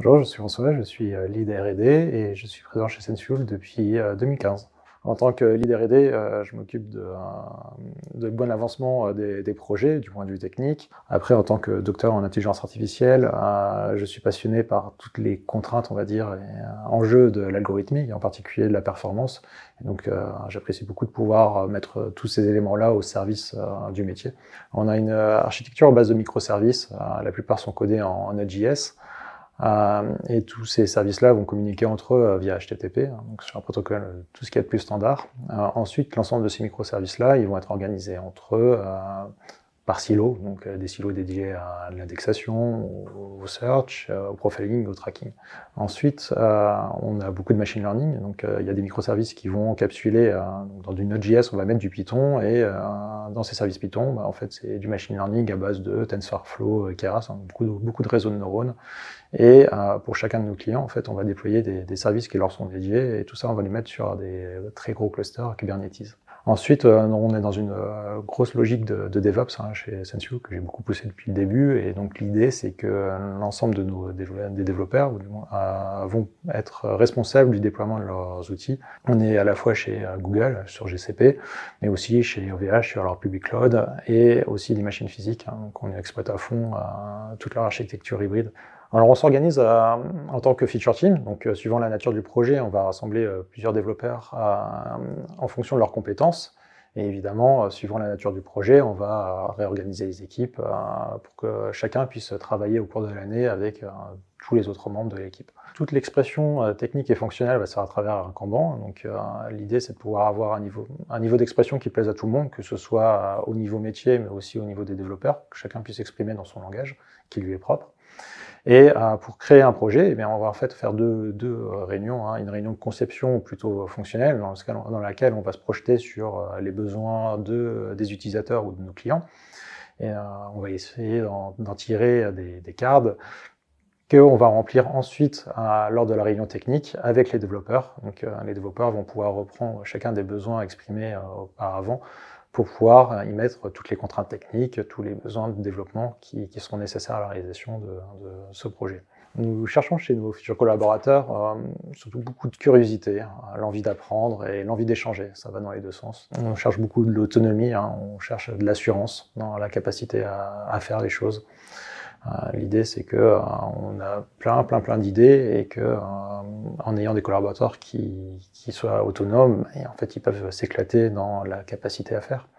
Bonjour, je suis François, je suis lead R&D et je suis présent chez Senfuel depuis 2015. En tant que lead R&D, je m'occupe de bon avancement des projets du point de vue technique. Après, en tant que docteur en intelligence artificielle, je suis passionné par toutes les contraintes, on va dire, et enjeux de l'algorithmique, et en particulier de la performance. Et donc, j'apprécie beaucoup de pouvoir mettre tous ces éléments-là au service du métier. On a une architecture à base de microservices. La plupart sont codés en Node.js. Et tous ces services-là vont communiquer entre eux via HTTP, donc sur un protocole, tout ce qu'il y a de plus standard. Ensuite, l'ensemble de ces microservices-là, ils vont être organisés entre eux par silos, donc des silos dédiés à l'indexation, au search, au profiling, au tracking. Ensuite, on a beaucoup de machine learning, donc il y a des microservices qui vont encapsuler, dans du Node.js, on va mettre du Python, et dans ces services Python, en fait, c'est du machine learning à base de TensorFlow, Keras, beaucoup de réseaux de neurones. Et pour chacun de nos clients, en fait, on va déployer des services qui leur sont dédiés, et tout ça, on va les mettre sur des très gros clusters Kubernetes. Ensuite, on est dans une grosse logique de DevOps chez Senfuel, que j'ai beaucoup poussé depuis le début, et donc l'idée, c'est que l'ensemble de des développeurs vont être responsables du déploiement de leurs outils. On est à la fois chez Google, sur GCP, mais aussi chez OVH, sur leur public cloud, et aussi des machines physiques, donc on exploite à fond toute leur architecture hybride. Alors on s'organise en tant que feature team, donc suivant la nature du projet, on va rassembler plusieurs développeurs en fonction de leurs compétences. Et évidemment, suivant la nature du projet, on va réorganiser les équipes pour que chacun puisse travailler au cours de l'année avec tous les autres membres de l'équipe. Toute l'expression technique et fonctionnelle va se faire à travers un Kanban. Donc l'idée, c'est de pouvoir avoir un niveau d'expression qui plaise à tout le monde, que ce soit au niveau métier, mais aussi au niveau des développeurs, que chacun puisse exprimer dans son langage, qui lui est propre. Et pour créer un projet, eh bien, on va en fait faire deux réunions, une réunion de conception plutôt fonctionnelle, dans laquelle on va se projeter sur les besoins des utilisateurs ou de nos clients. Et on va essayer d'en tirer des cadres qu'on va remplir ensuite lors de la réunion technique avec les développeurs. Donc les développeurs vont pouvoir reprendre chacun des besoins exprimés auparavant pour pouvoir y mettre toutes les contraintes techniques, tous les besoins de développement qui seront nécessaires à la réalisation de ce projet. Nous cherchons chez nos futurs collaborateurs surtout beaucoup de curiosité, l'envie d'apprendre et l'envie d'échanger, ça va dans les deux sens. On cherche beaucoup de l'autonomie, on cherche de l'assurance dans la capacité à faire les choses. L'idée, c'est qu'on a plein d'idées et qu'en ayant des collaborateurs qui soient autonomes, et en fait, ils peuvent s'éclater dans la capacité à faire.